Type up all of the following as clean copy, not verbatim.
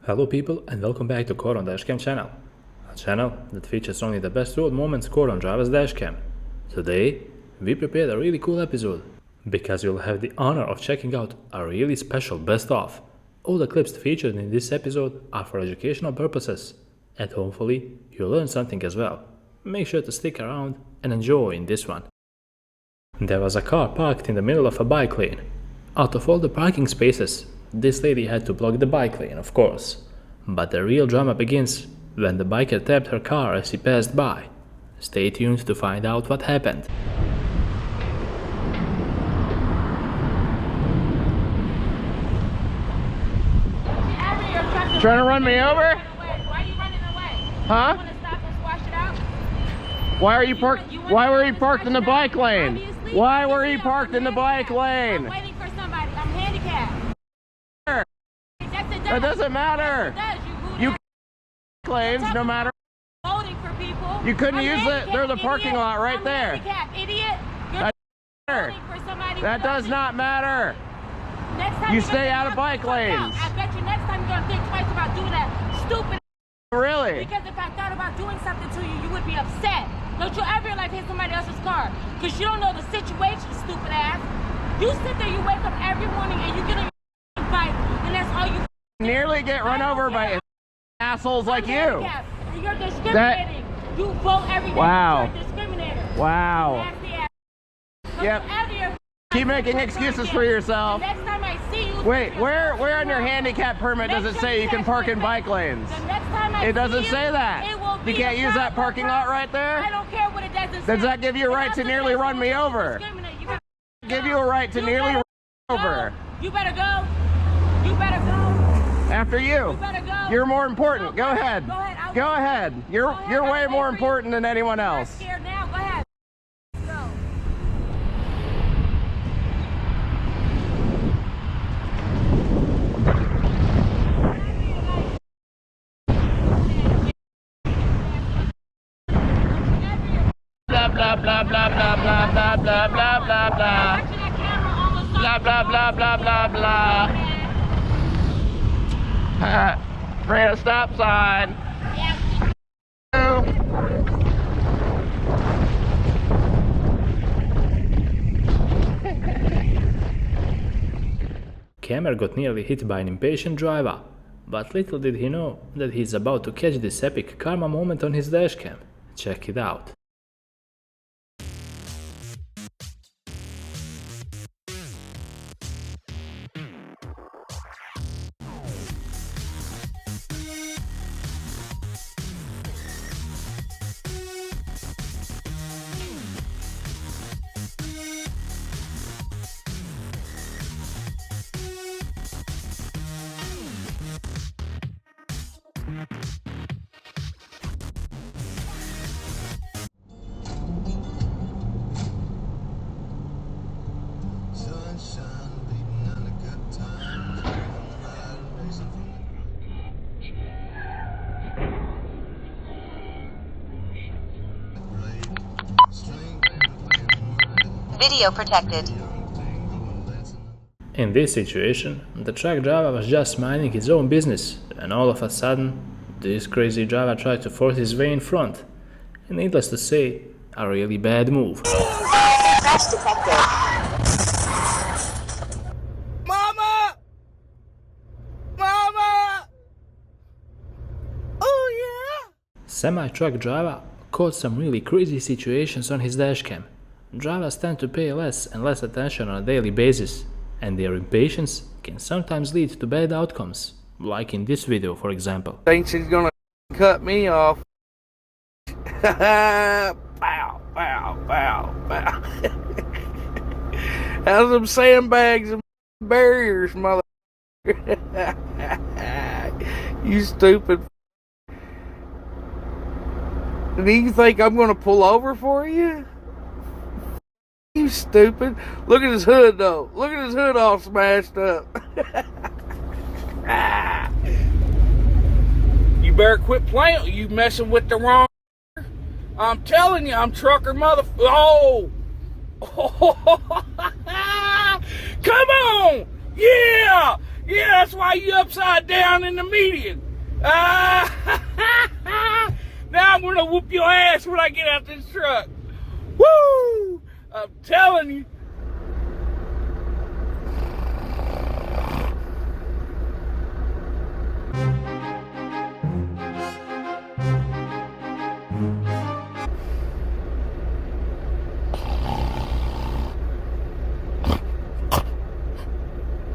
Hello people and welcome back to Code on DashCam channel, a channel that features only the best road moments caught on Java's DashCam. Today, we prepared a really cool episode, because you'll have the honor of checking out a really special best of. All the clips featured in this episode are for educational purposes, and hopefully you'll learn something as well. Make sure to stick around and enjoy in this one. There was a car parked in the middle of a bike lane. Out of all the parking spaces, this lady had to block the bike lane, of course. But the real drama begins when the biker tapped her car as he passed by. Stay tuned to find out what happened. Trying to run me over? Why are you running away? Huh? You want to stop and squash it out? Why were you parked in the bike lane? Obviously. Why were you parked in the bike lane? I'm waiting for somebody. I'm handicapped. That doesn't matter. It does. You lanes no matter. Voting for people. You couldn't use it. There's a parking lot right there. Idiot. You're voting for somebody. That does not matter. Next time You stay out of bike lanes. I bet you next time you're going to think twice about doing that stupid. Really? Because if I thought about doing something to you, you would be upset. Don't you ever in life hit somebody else's car? Because you don't know the situation, stupid ass. You sit there, you wake up every morning and you get a fight, and that's all you Nearly get run over by assholes like you. You're discriminating. You vote every day. Wow. You're a discriminator. Wow. Nasty ass. Yep. Keep making excuses for yourself. Next time I see you. Wait, where on your handicap permit does it say you can park in bike lanes? The next time I It doesn't see say you, that. it will be You can't use that parking lot right I there? don't care what it doesn't say. Does that give you a right to nearly run me over? Give you a right to nearly run me over. You better go. You better go. After you. You better go. You're more important. Go ahead. Go ahead. Go ahead. You're way more important than anyone I'm else. scared now. Go ahead. Go. Blah blah blah blah blah blah blah blah blah blah blah. Blah blah blah blah blah blah. Ran a stop sign. Cameron got nearly hit by an impatient driver, but little did he know that he's about to catch this epic karma moment on his dashcam. Check it out. Video protected. In this situation, the truck driver was just minding his own business, and all of a sudden, this crazy driver tried to force his way in front. And needless to say, a really bad move. Crash detected. Mama! Mama! Oh yeah! Semi-truck driver caught some really crazy situations on his dashcam. Drivers tend to pay less and less attention on a daily basis, and their impatience can sometimes lead to bad outcomes, like in this video for example. Thinks he's gonna cut me off. Pow, pow, pow, pow. How's them sandbags and barriers, mother? You stupid. Do you think I'm gonna pull over for you? You stupid. Look at his hood though. Look at his hood all smashed up. You better quit playing. You messing with the wrong. I'm telling you, I'm trucker mother. Oh. Come on. Yeah. Yeah, that's why Why are you upside down in the median? Now I'm gonna whoop your ass when I get out this truck. Woo! I'm telling you.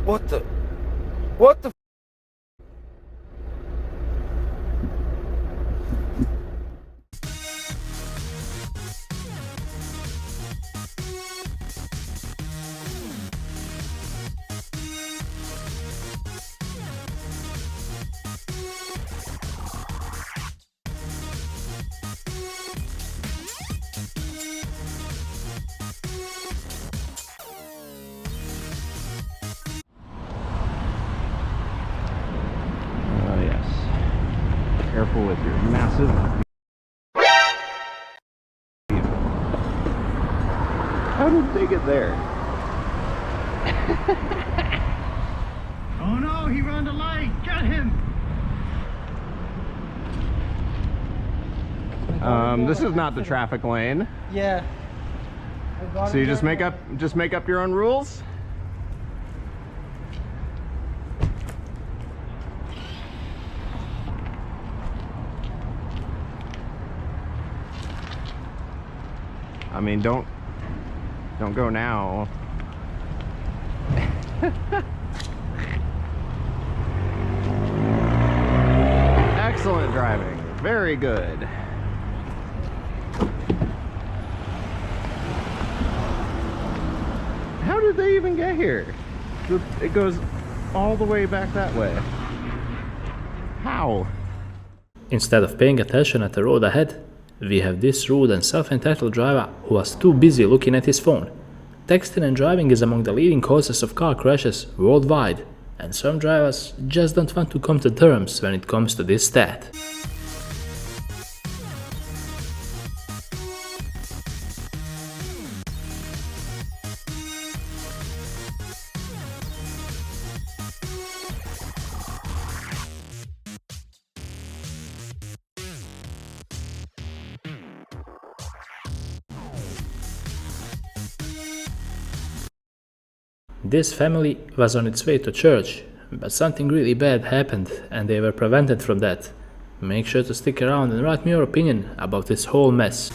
What the? What the? Careful with your massive vehicle. How did they get there? Oh no, he ran the light. Get him. This is not the traffic lane. Yeah. So you just make up your own rules? I mean, don't go now. Excellent driving. Very good. How did they even get here? It goes all the way back that way. How? Instead of paying attention at the road ahead, we have this rude and self-entitled driver who was too busy looking at his phone. Texting and driving is among the leading causes of car crashes worldwide, and some drivers just don't want to come to terms when it comes to this stat. This family was on its way to church, but something really bad happened and they were prevented from that. Make sure to stick around and write me your opinion about this whole mess.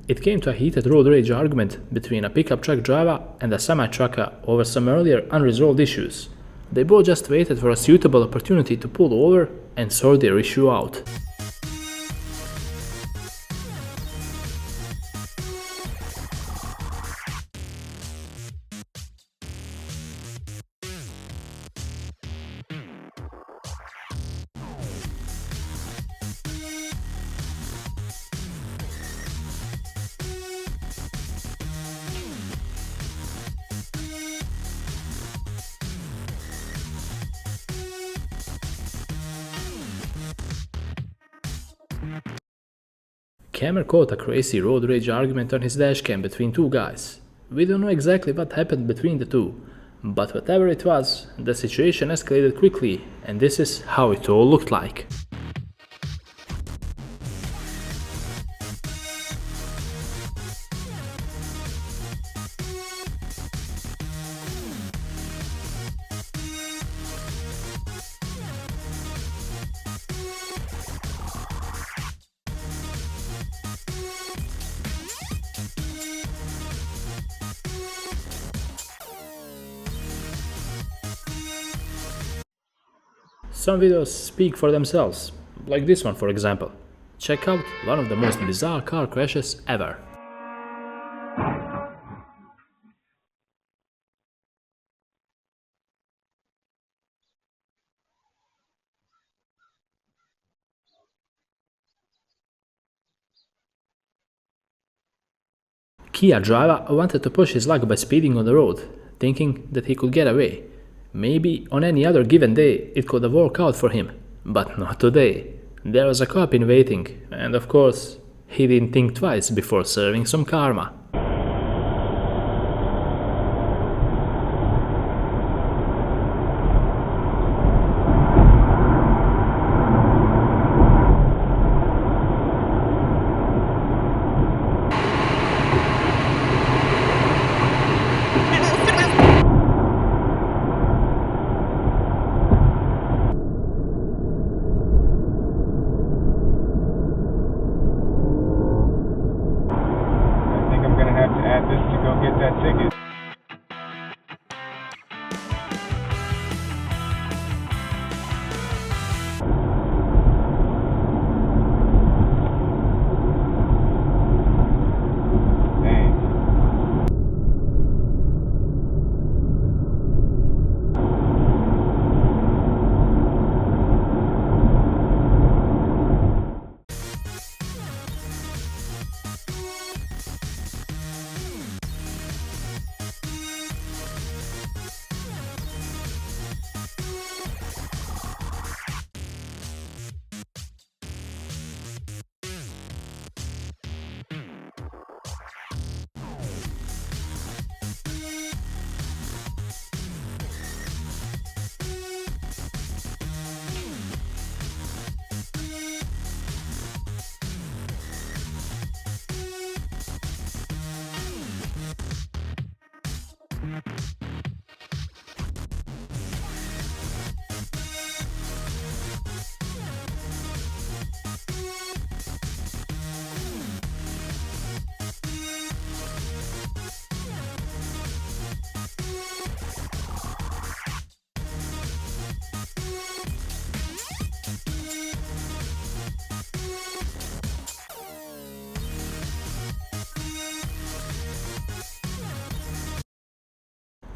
It came to a heated road rage argument between a pickup truck driver and a semi-trucker over some earlier unresolved issues. They both just waited for a suitable opportunity to pull over and sort their issue out. Camera caught a crazy road rage argument on his dashcam between two guys. We don't know exactly what happened between the two, but whatever it was, the situation escalated quickly, and this is how it all looked like. Some videos speak for themselves, like this one for example. Check out one of the most bizarre car crashes ever. Kia driver wanted to push his luck by speeding on the road, thinking that he could get away. Maybe on any other given day it could have worked out for him, but not today. There was a cop in waiting, and of course, he didn't think twice before serving some karma.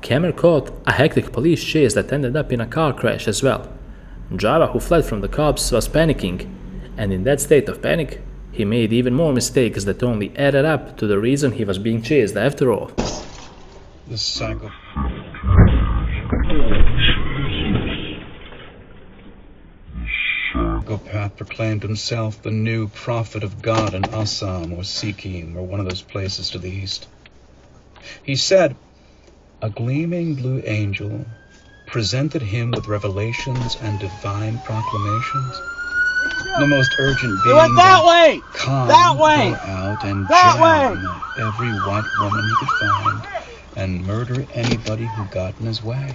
Camera caught a hectic police chase that ended up in a car crash as well. Driver who fled from the cops was panicking, and in that state of panic, he made even more mistakes that only added up to the reason he was being chased after all. This cycle. Psychopath proclaimed himself the new prophet of God in Assam or Sikkim or one of those places to the east. He said, a gleaming blue angel presented him with revelations and divine proclamations. The most urgent being way! come, That way! go out and That jam every white woman he could find and murder anybody who got in his way.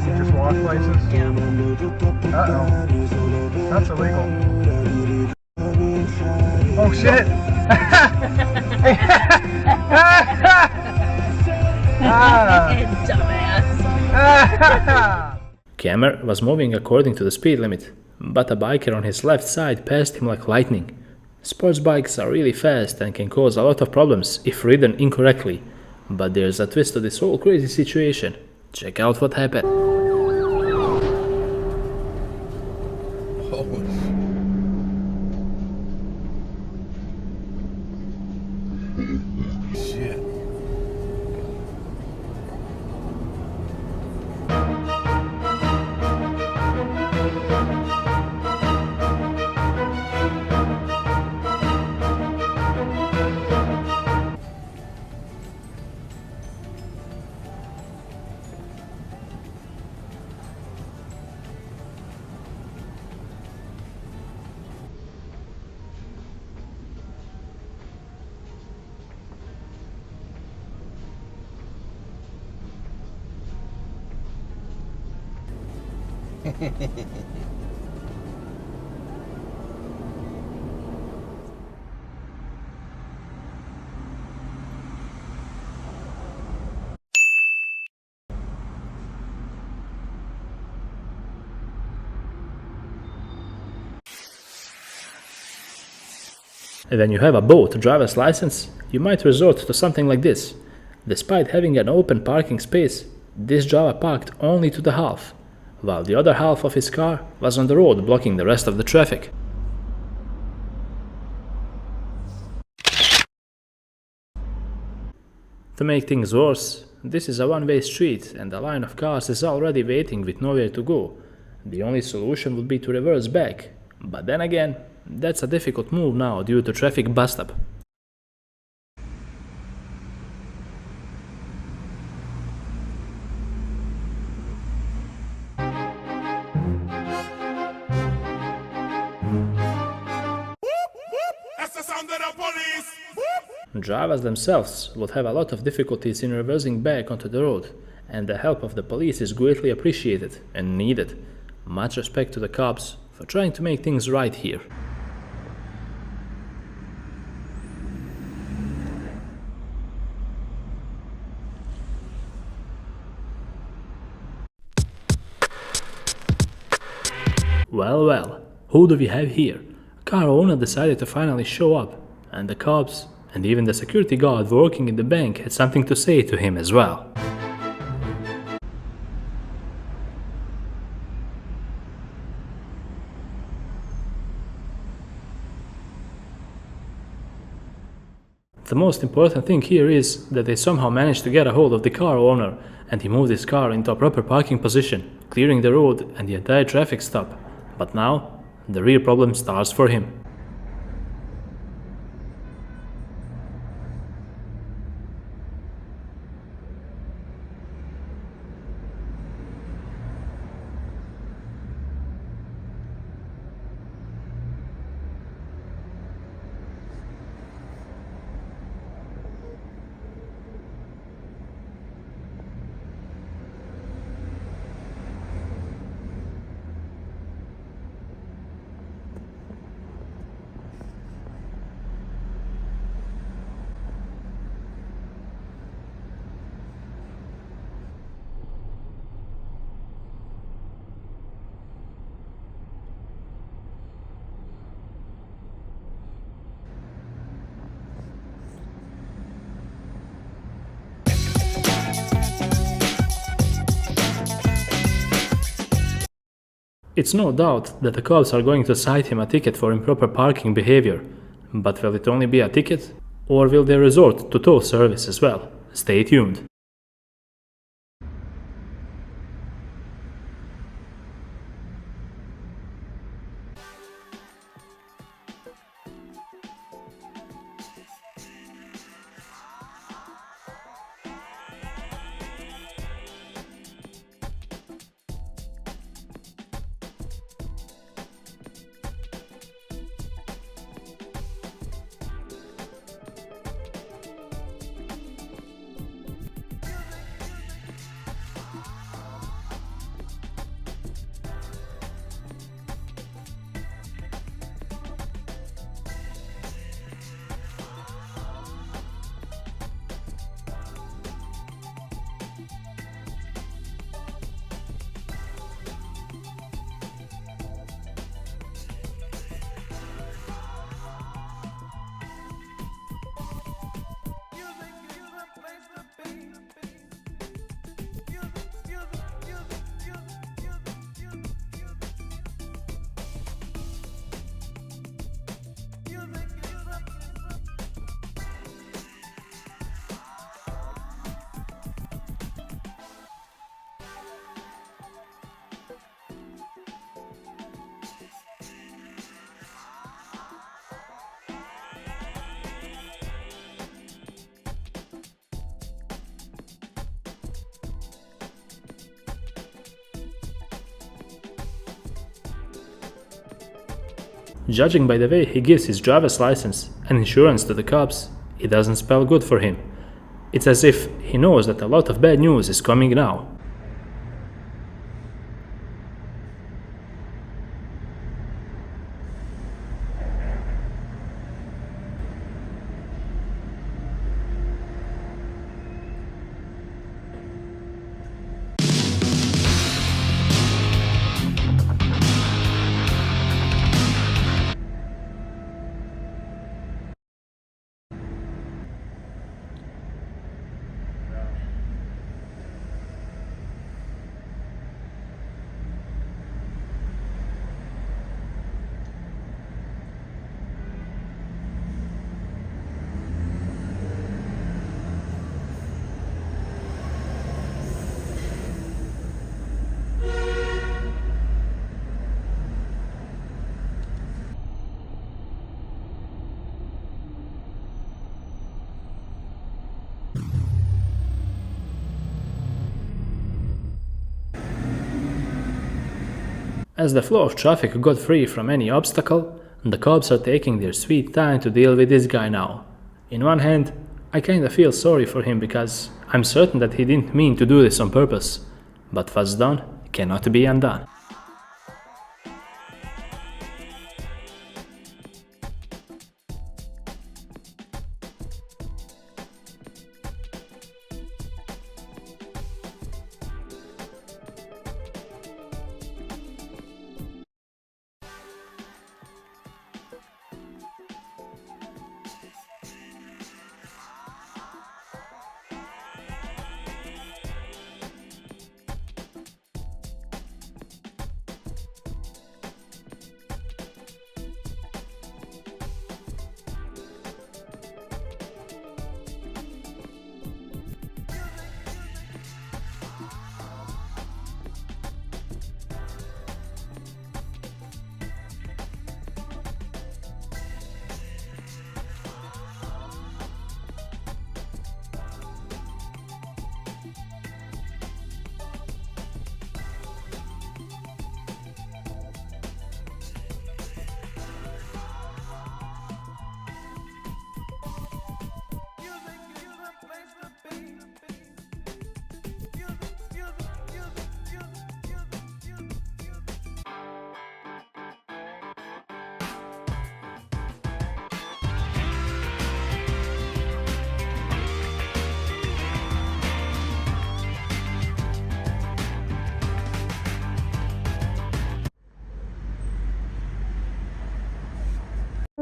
Just walk places? Uh-oh. That's illegal. Oh shit! Camera was moving according to the speed limit, but a biker on his left side passed him like lightning. Sports bikes are really fast and can cause a lot of problems if ridden incorrectly, but there's a twist to this whole crazy situation. Check out what happened. Shit. When you have a boat driver's license, you might resort to something like this. Despite having an open parking space, this driver parked only to the half, while the other half of his car was on the road blocking the rest of the traffic. To make things worse, this is a one-way street and the line of cars is already waiting with nowhere to go. The only solution would be to reverse back, but then again, that's a difficult move now due to traffic bust-up. Drivers themselves would have a lot of difficulties in reversing back onto the road, and the help of the police is greatly appreciated and needed. Much respect to the cops for trying to make things right here. Well, who do we have here? Car owner decided to finally show up, and the cops and even the security guard working in the bank had something to say to him as well. The most important thing here is that they somehow managed to get a hold of the car owner, and he moved his car into a proper parking position, clearing the road and the entire traffic stop. But now, the real problem starts for him. It's no doubt that the cops are going to cite him a ticket for improper parking behavior, but will it only be a ticket, or will they resort to tow service as well? Stay tuned. Judging by the way he gives his driver's license and insurance to the cops, it doesn't spell good for him. It's as if he knows that a lot of bad news is coming now. As the flow of traffic got free from any obstacle, the cops are taking their sweet time to deal with this guy now. In one hand, I kinda feel sorry for him because I'm certain that he didn't mean to do this on purpose. But what's done cannot be undone.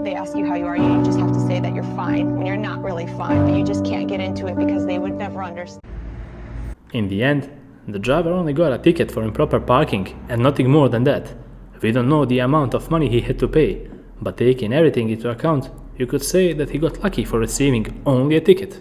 They ask you how you are, you just have to say that you're fine when you're not really fine, but you just can't get into it because they would never understand. In the end, the driver only got a ticket for improper parking and nothing more than that. We don't know the amount of money he had to pay, but taking everything into account, you could say that he got lucky for receiving only a ticket.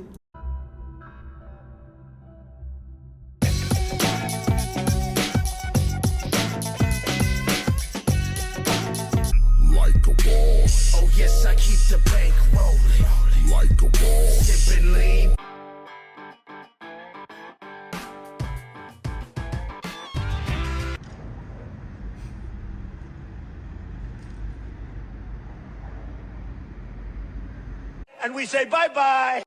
And we say bye-bye.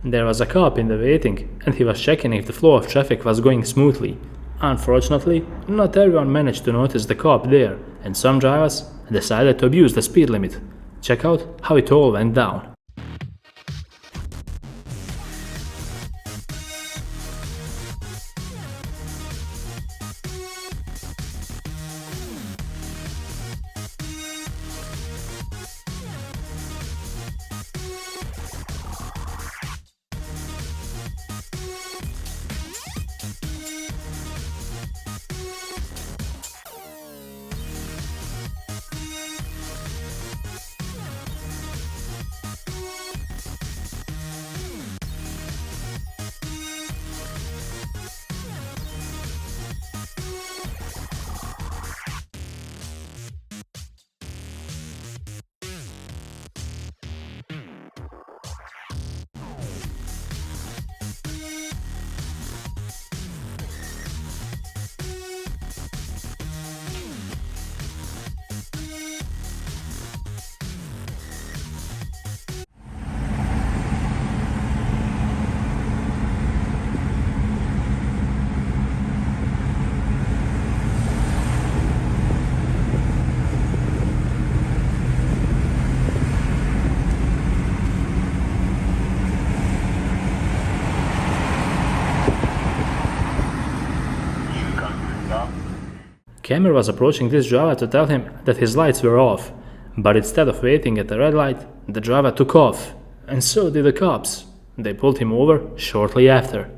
There was a cop in the waiting, and he was checking if the flow of traffic was going smoothly. Unfortunately, not everyone managed to notice the cop there, and some drivers decided to abuse the speed limit. Check out how it all went down. Cameron was approaching this driver to tell him that his lights were off, but instead of waiting at the red light, the driver took off, and so did the cops. They pulled him over shortly after.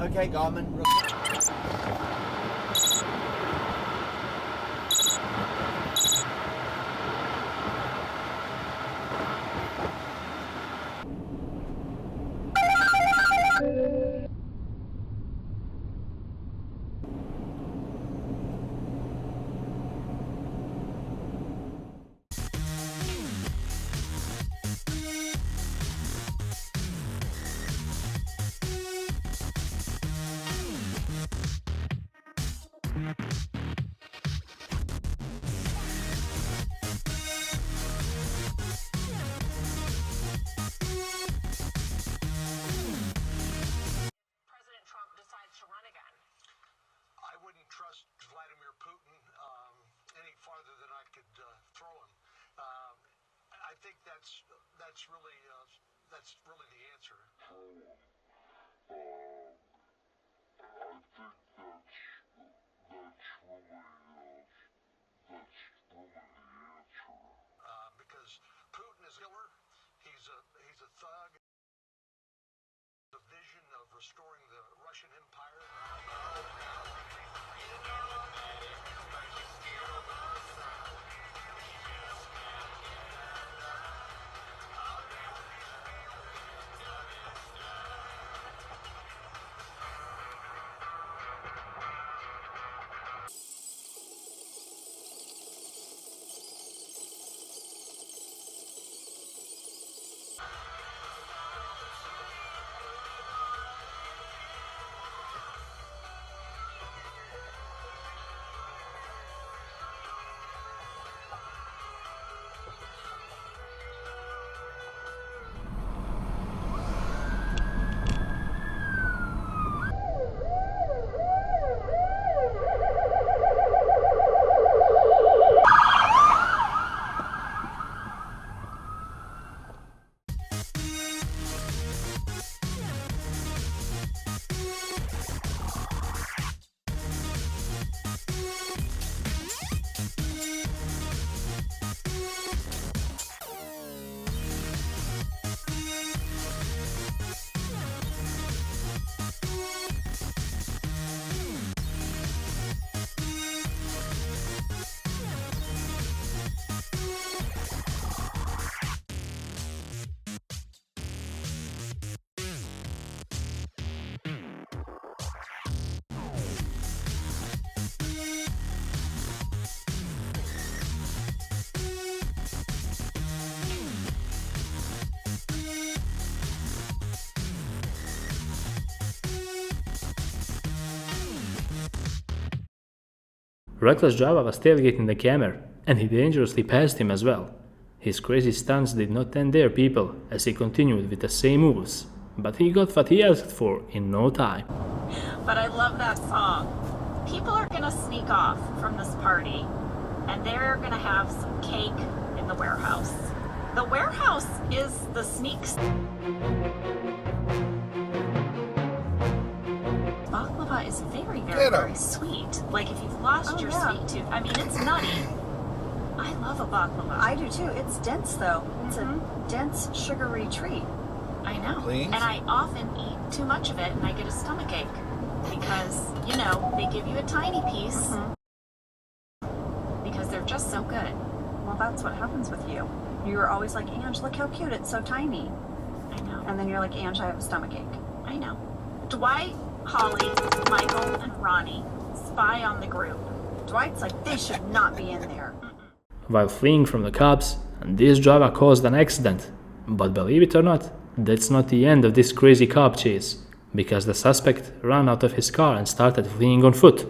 Okay, Garmin. President Trump decides to run again? I wouldn't trust Vladimir Putin any farther than I could throw him. I think that's really the answer. Because Putin is a killer. He's a thug. The vision of restoring the Russian Empire. Reckless driver was tailgating the camera, and he dangerously passed him as well. His crazy stunts did not end there, people, as he continued with the same moves, but he got what he asked for in no time. But I love that song. People are gonna sneak off from this party, and they're gonna have some cake in the warehouse. The warehouse is the sneaks. Baklava is very, very sweet. Like if you've lost your sweet tooth, I mean, it's nutty. I love a baklava. I do too. It's dense though. It's a dense, sugary treat. I know. And I often eat too much of it and I get a stomachache because, you know, they give you a tiny piece because they're just so good. Well, that's what happens with you. You're always like, Ange, look how cute. It's so tiny. I know. And then you're like, Ange, I have a stomachache. I know. Dwight, Holly, Michael, and Ronnie spy on the group. Dwight's like, they should not be in there. While fleeing from the cops, this driver caused an accident. But believe it or not, that's not the end of this crazy cop chase, because the suspect ran out of his car and started fleeing on foot.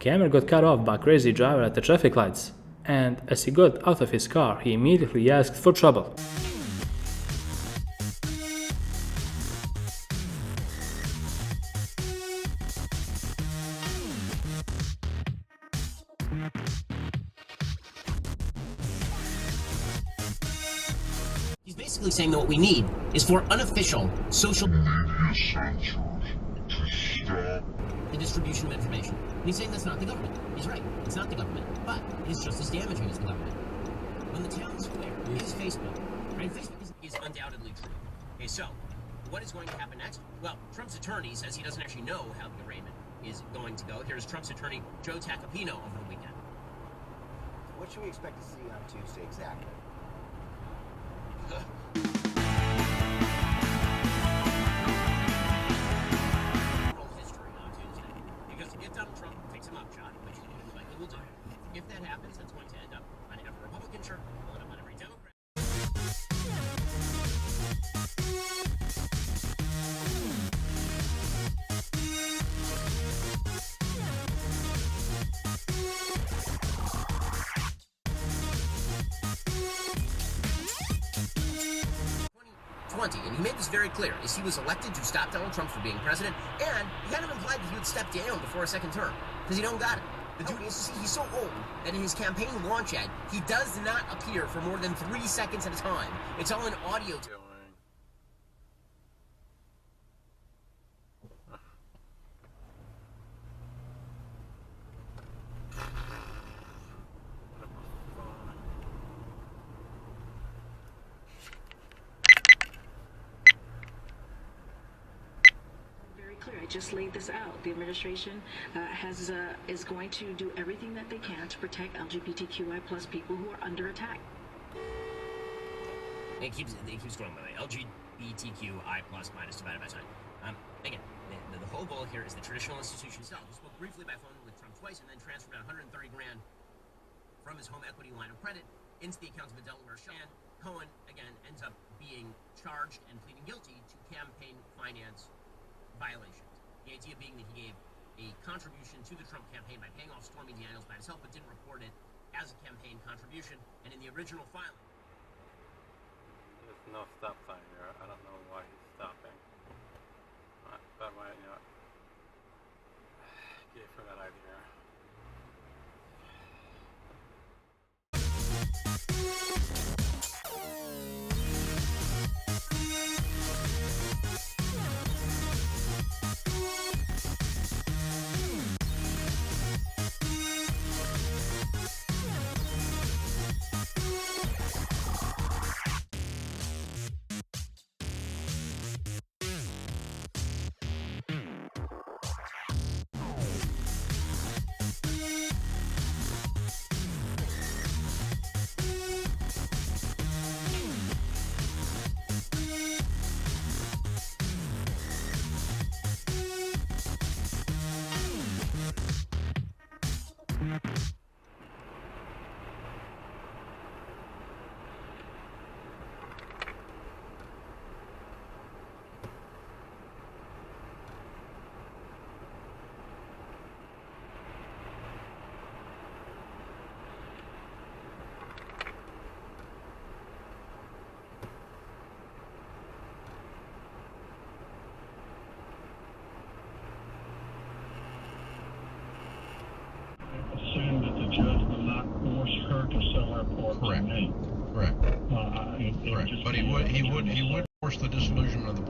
Camera got cut off by crazy driver at the traffic lights, and as he got out of his car, he immediately asked for trouble. He's basically saying that what we need is for unofficial social media censors to stop the distribution of information. And he's saying that's not the government. He's right. It's not the government. But it is just as damaging as the government. When the town square is Facebook, right? Facebook is undoubtedly true. Okay, so what is going to happen next? Well, Trump's attorney says he doesn't actually know how the arraignment is going to go. Here's Trump's attorney, Joe Tacopino, over the weekend. What should we expect to see on Tuesday exactly? History on Tuesday. Because if Donald Trump takes a mugshot, which he likely will do, if that happens, that's going to end up on every Republican shirt, will end up on every Democrat. 2020, and he made this very clear, is he was elected to stop Donald Trump from being president, and he kind of implied that he would step down before a second term, because he don't got it. The dude, he's so old that in his campaign launch ad, he does not appear for more than 3 seconds at a time. It's all in audio. I just laid this out. The administration is going to do everything that they can to protect LGBTQI+ people who are under attack. It keeps going, by the way. LGBTQI+ minus divided by sign. Again, the whole goal here is the traditional institution itself. He spoke briefly by phone with Trump twice and then transferred out $130 grand from his home equity line of credit into the accounts of a Delaware shell. And Cohen, again, ends up being charged and pleading guilty to campaign finance violations. The idea being that he gave a contribution to the Trump campaign by paying off Stormy Daniels by himself, but didn't report it as a campaign contribution. And in the original filing, there's no stop sign here. I don't know why he's stopping. That might, gave her that idea. Assume that the judge will not force her to sell her part to me. Correct. Correct. But he would force the dissolution of the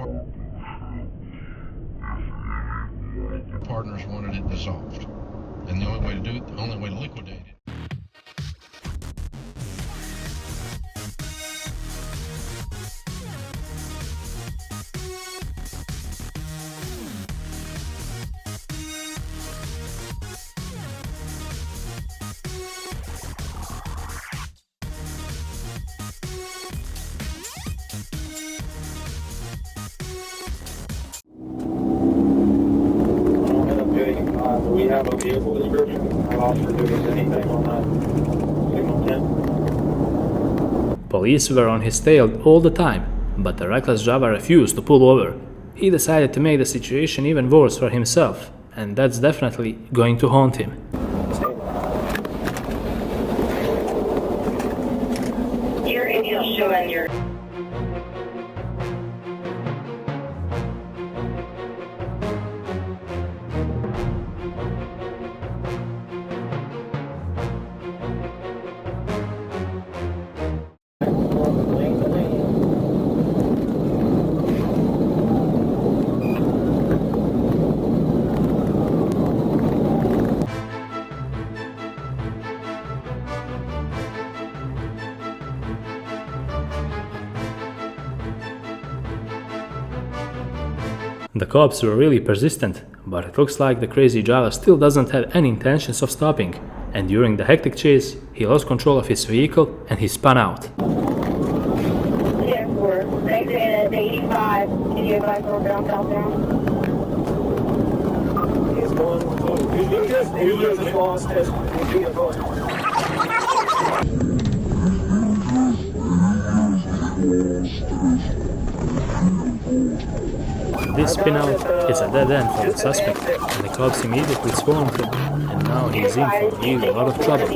partners wanted it dissolved, and the only way to liquidate it. Do we have a vehicle description? Allows for doing anything on that signal 10? Police were on his tail all the time, but the reckless driver refused to pull over. He decided to make the situation even worse for himself and that's definitely going to haunt him. Your Indian showing your. The cops were really persistent, but it looks like the crazy driver still doesn't have any intentions of stopping, and during the hectic chase, he lost control of his vehicle and he spun out. Yeah, we're exit 85. Can you advise we're southbound? He's going. You just lost his vehicle. This spin-out is a dead end for the suspect, and the cops immediately swarmed him, and now he's in for really a lot of trouble.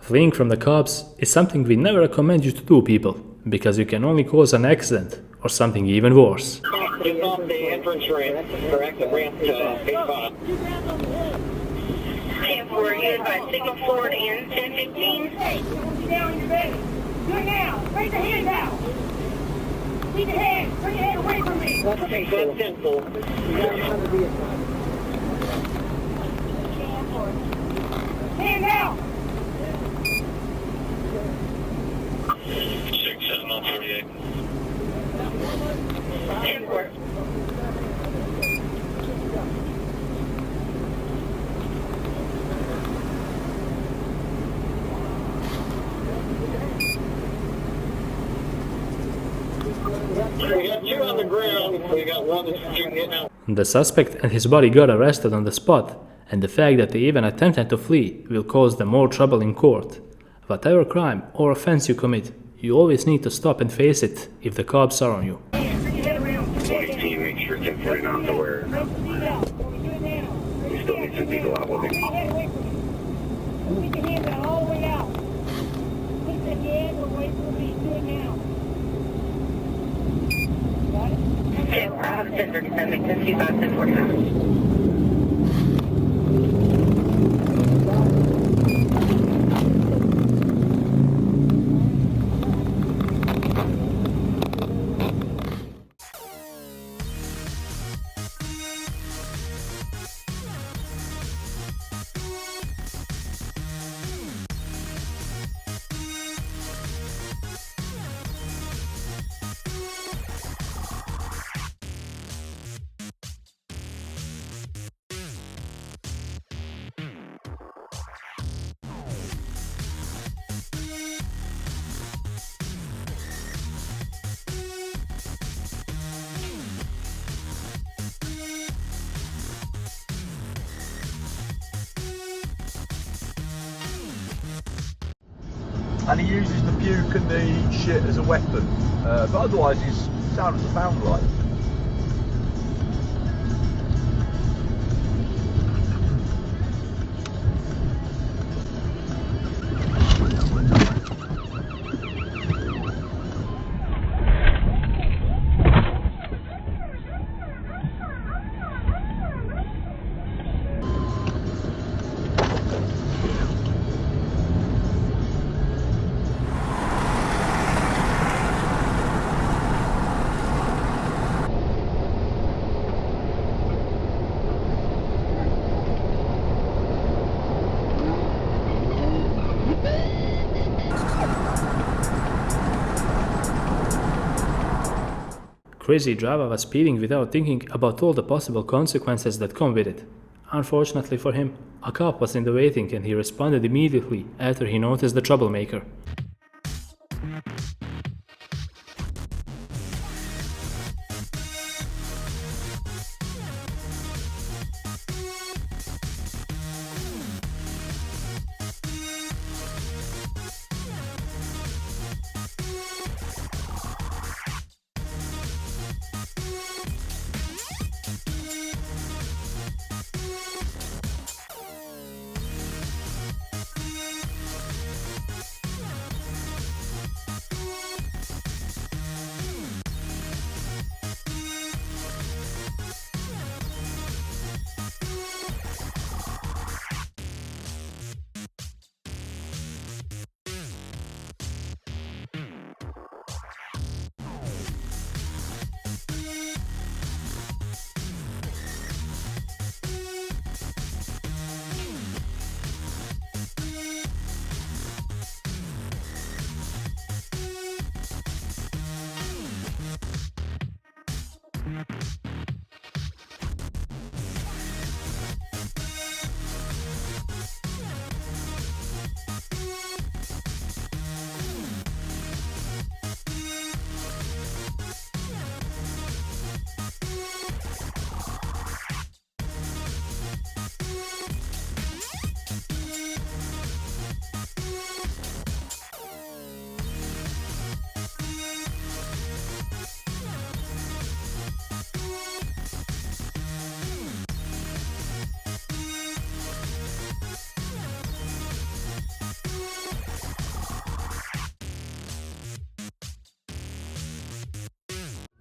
Fleeing from the cops is something we never recommend you to do, people, because you can only cause an accident or something even worse. It's off the entrance ramp, correct? The ramp to 85. 10-4, you advise signal forward in 10-15. Hey, down your bed. Do it now. Raise your hand now. Keep your hand. Turn your head away from me. Okay, good, 10-4. Hand now. 6-7-0-38. 10-4. We got two on the ground. We got one that's getting out. The suspect and his body got arrested on the spot, and the fact that they even attempted to flee will cause them more trouble in court. Whatever crime or offense you commit, you always need to stop and face it if the cops are on you. 20 make sure 10-49 is aware. We still need some people out with him. Keep your hand out all the way out. Keep the head away from me. Do it now. Got it? Okay, I have a 10-37, make 10-25, 10-49. And he uses the puke and the shit as a weapon, but otherwise he's sound as a pound, like. crazy driver was speeding without thinking about all the possible consequences that come with it. Unfortunately for him, a cop was in the waiting and he responded immediately after he noticed the troublemaker.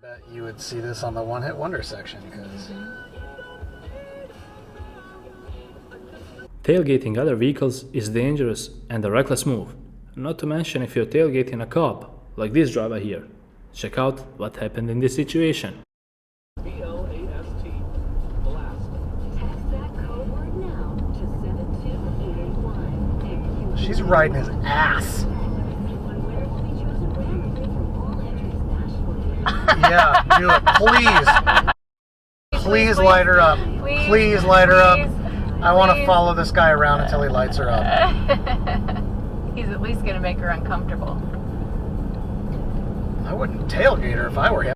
Bet you would see this on the one-hit wonder section, because... Tailgating other vehicles is dangerous and a reckless move, not to mention if you're tailgating a cop, like this driver here. Check out what happened in this situation. BLAST, blast. Text that code word now to 72881. She's riding his ass. Yeah, do it, please. Please light her up. Please light her up. I want to follow this guy around until he lights her up. He's at least going to make her uncomfortable. I wouldn't tailgate her if I were him.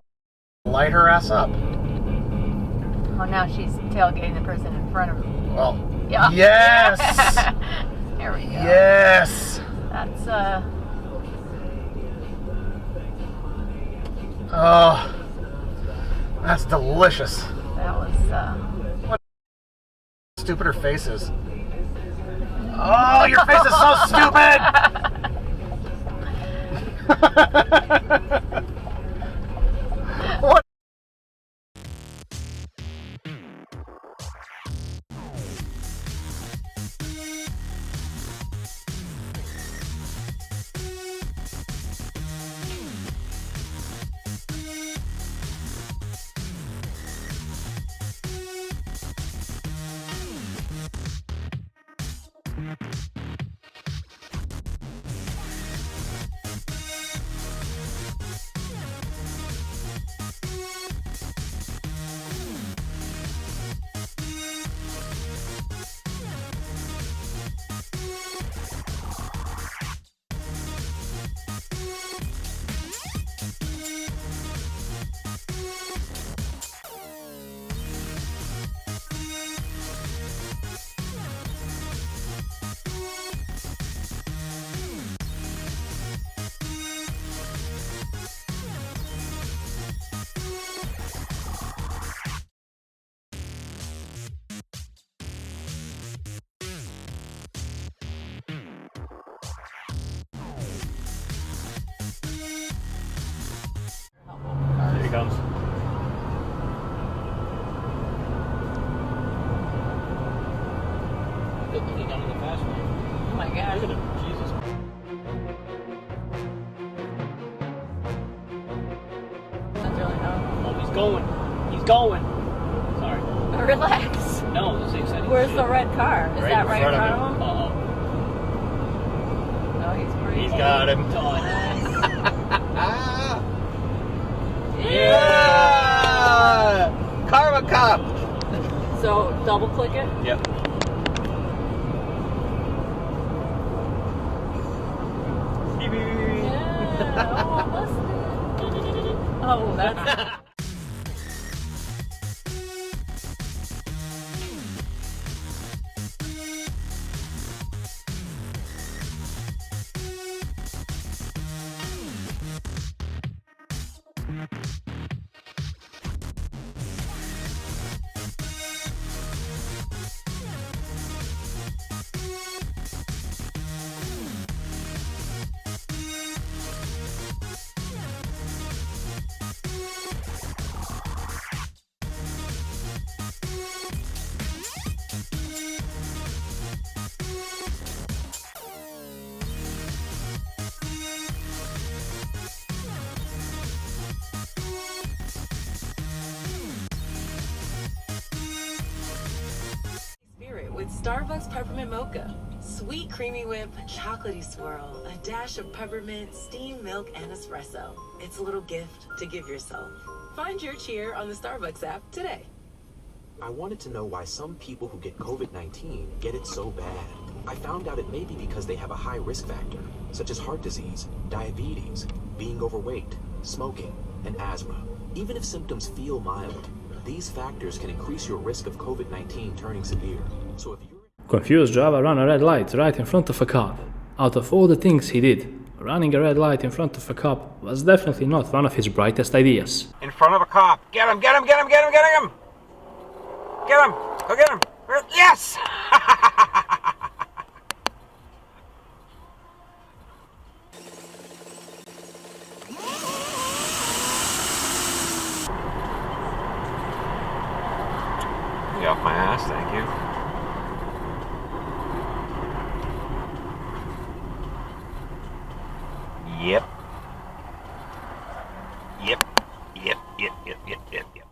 Light her ass up. Oh, now she's tailgating the person in front of her. Well, yeah. Yes! There we go. Yes! That's, Oh, that's delicious. that was, What stupid her face is. Oh, your face is so stupid! What? Here he comes. Good thing he got in the fast lane. oh my gosh. Look at him. Jesus. That's really dumb. Oh, he's going. He's going. Sorry. Relax. No, this thing said he Where's should. the red car? Is that right in front of him? Uh-oh. No, he's pretty. He's got him. Nice. Yeah! I'm a cop. So double click it. Yep. Oh, that's. With Starbucks peppermint mocha. Sweet creamy whip, chocolatey swirl, a dash of peppermint, steamed milk, and espresso. It's a little gift to give yourself. Find your cheer on the Starbucks app today. I wanted to know why some people who get COVID-19 get it so bad. I found out it may be because they have a high risk factor, such as heart disease, diabetes, being overweight, smoking, and asthma. Even if symptoms feel mild, these factors can increase your risk of COVID-19 turning severe. So if you're... Confused driver ran a red light right in front of a cop. Out of all the things he did, running a red light in front of a cop was definitely not one of his brightest ideas. In front of a cop. Get him, get him, get him, get him, get him! Get him! Go get him! Yes! Get off my ass, thank you. Yep. Yep. Yep. Yep. Yep. Yep. Yep. Yep.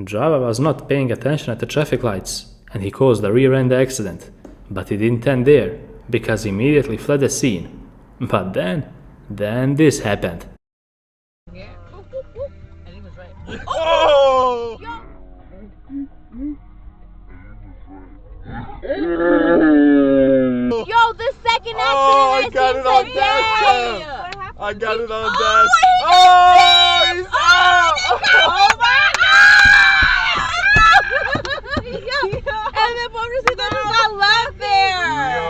Driver was not paying attention at the traffic lights and he caused a rear-end accident, but he didn't end there because he immediately fled the scene. But then this happened. Yeah. And he was right. Oh! Yo, the second accident I got it on DashCam. I got it on Dash. Oh, he's out! Oh my God! And then Pobrecito just got left there.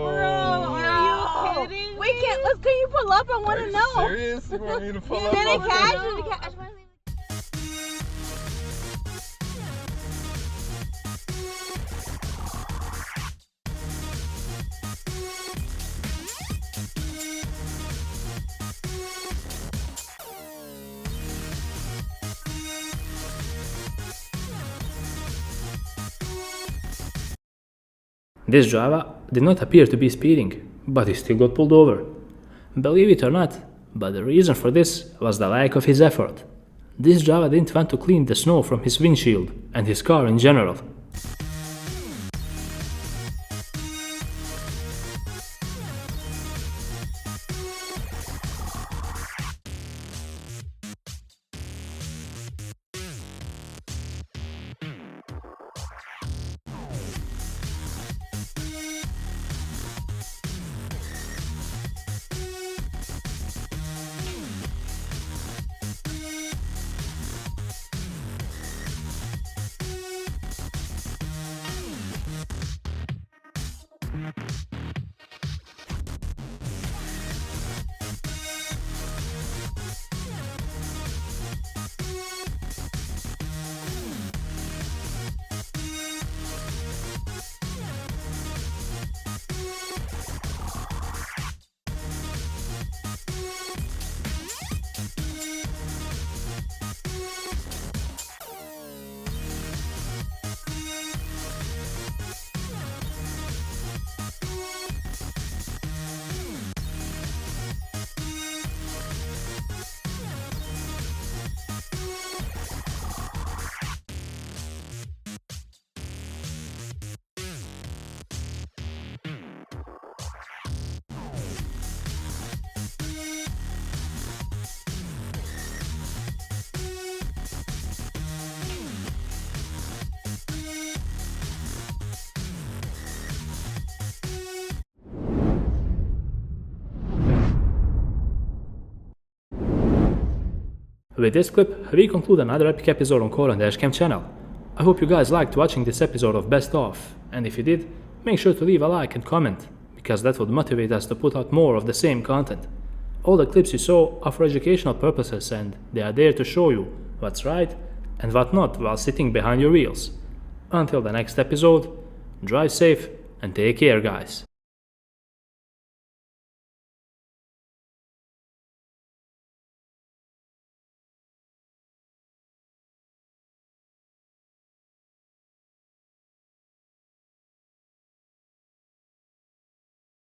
Bro, are you kidding me? Wait, can you pull up? I want to know. Serious? You want me to pull up? Did it catch? Did it catch? This driver did not appear to be speeding, but he still got pulled over. Believe it or not, but the reason for this was the lack of his effort. This driver didn't want to clean the snow from his windshield and his car in general. With this clip, we conclude another epic episode on Core and DashCam channel. I hope you guys liked watching this episode of Best Of, and if you did, make sure to leave a like and comment, because that would motivate us to put out more of the same content. All the clips you saw are for educational purposes, and they are there to show you what's right and what not while sitting behind your wheels. Until the next episode, drive safe and take care, guys.